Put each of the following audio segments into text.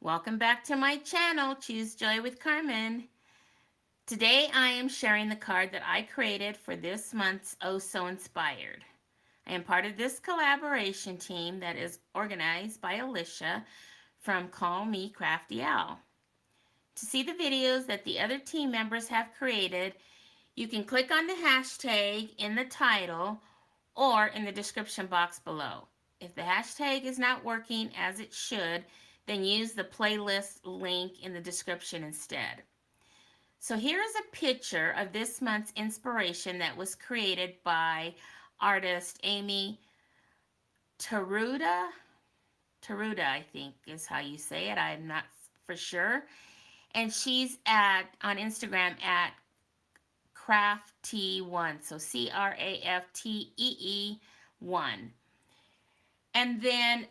Welcome back to my channel, Choose Joy with Carmen. Today I am sharing the card that I created for this month's Oh So Inspired. I am part of this collaboration team that is organized by Alicia from Call Me Crafty Owl. To see the videos that the other team members have created, you can click on the hashtag in the title or in the description box below. If the hashtag is not working as it should, then use the playlist link in the description instead. So here is a picture of this month's inspiration that was created by artist Amy Tsuruta. Tsuruta, I think is how you say it. I'm not for sure. And she's on Instagram at Crafty1. So CRAFTEE1. And then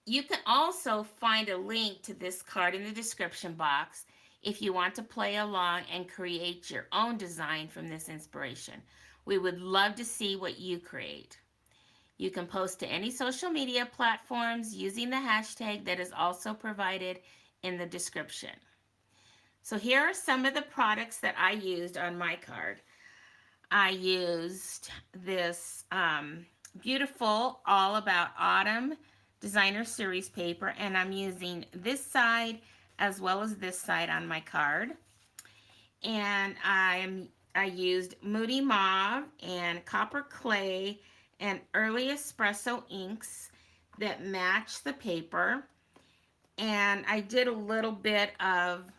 you can also find a link to this card in the description box if you want to play along and create your own design from this inspiration. We would love to see what you create. You can post to any social media platforms using the hashtag that is also provided in the description. So here are some of the products that I used on my card. I used this beautiful All About Autumn designer series paper, and I'm using this side as well as this side on my card. And I used Moody Mauve and Copper Clay and Early Espresso inks that match the paper. And I did a little bit of,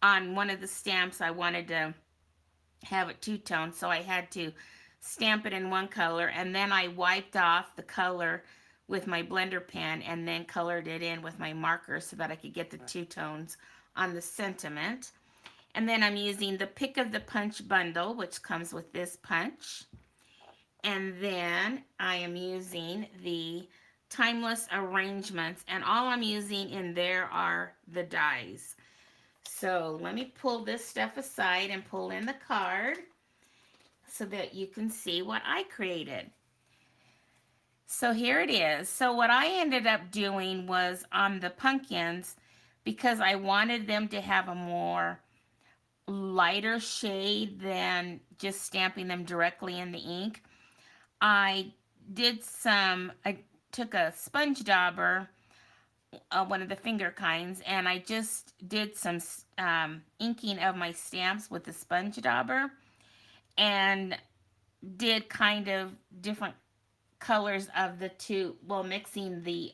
on one of the stamps, I wanted to have it two-tone, so I had to stamp it in one color, and then I wiped off the color with my blender pen and then colored it in with my marker so that I could get the two tones on the sentiment. And then I'm using the Pick of the Punch bundle, which comes with this punch. And then I am using the Timeless Arrangements, and all I'm using in there are the dies. So let me pull this stuff aside and pull in the card so that you can see what I created. So here it is. So what I ended up doing was on the pumpkins, because I wanted them to have a more lighter shade than just stamping them directly in the ink, I took a sponge dauber, one of the finger kinds, and I just did some inking of my stamps with the sponge dauber and did kind of different colors of the two, well, mixing the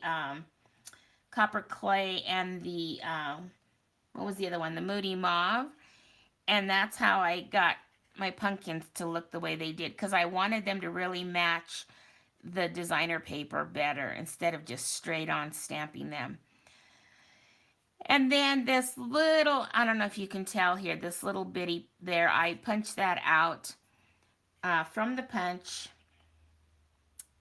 Copper Clay and the, what was the other one? The Moody Mauve. And that's how I got my pumpkins to look the way they did, because I wanted them to really match the designer paper better instead of just straight on stamping them. And then this little, I don't know if you can tell here, this little bitty there, I punched that out from the punch,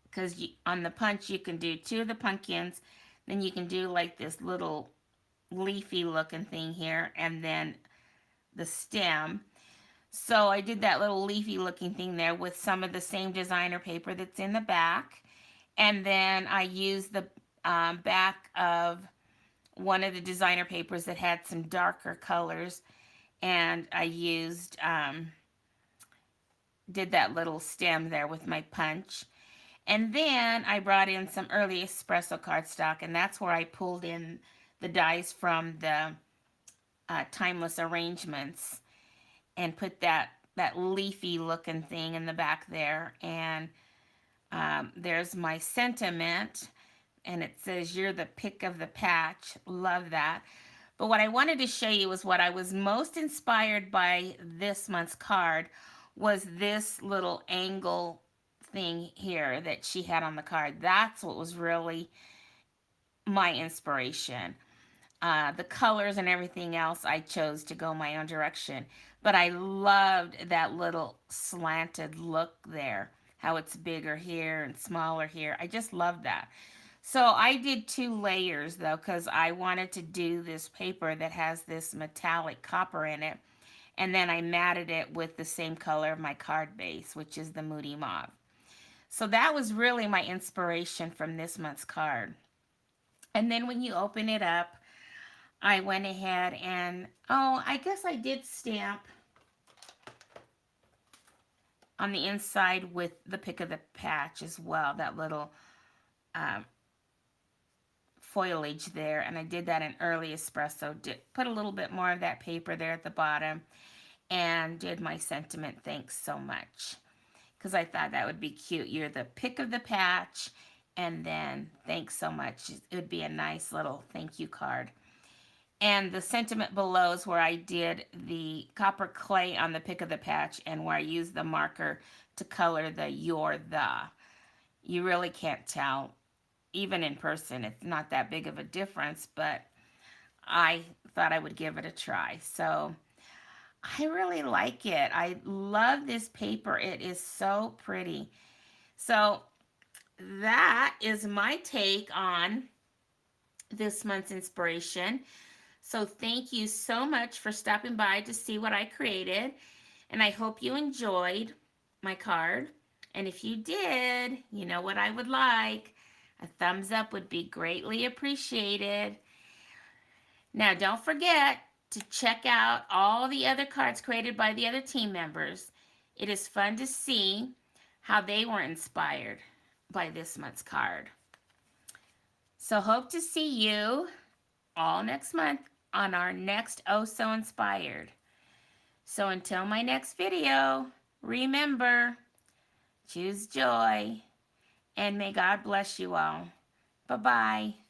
because on the punch you can do two of the pumpkins, then you can do like this little leafy looking thing here, and then the stem. So I did that little leafy looking thing there with some of the same designer paper that's in the back. And then I used the back of one of the designer papers that had some darker colors, and I used, did that little stem there with my punch. And then I brought in some early espresso cardstock, and that's where I pulled in the dies from the Timeless Arrangements and put that leafy looking thing in the back there. And there's my sentiment, and it says, "You're the pick of the patch." Love that. But what I wanted to show you was what I was most inspired by this month's card was this little angle thing here that she had on the card. That's what was really my inspiration. The colors and everything else, I chose to go my own direction. But I loved that little slanted look there, how it's bigger here and smaller here. I just love that. So I did two layers though, because I wanted to do this paper that has this metallic copper in it. And then I matted it with the same color of my card base, which is the Moody Mauve. So that was really my inspiration from this month's card. And then when you open it up, I went ahead and, oh, I guess I did stamp on the inside with the pick of the patch as well, that little um, foliage there. And I did that in early espresso. Put a little bit more of that paper there at the bottom and did my sentiment, thanks so much. Because I thought that would be cute. You're the pick of the patch, and then thanks so much. It would be a nice little thank you card. And the sentiment below is where I did the copper clay on the pick of the patch and where I used the marker to color the you're the. You really can't tell. Even in person, it's not that big of a difference, but I thought I would give it a try. So I really like it. I love this paper. It is so pretty. So that is my take on this month's inspiration. So thank you so much for stopping by to see what I created. And I hope you enjoyed my card. And if you did, you know what I would like. A thumbs up would be greatly appreciated. Now, don't forget to check out all the other cards created by the other team members. It is fun to see how they were inspired by this month's card. So, hope to see you all next month on our next Oh So Inspired. So, until my next video, remember, choose joy, and may God bless you all. Bye bye.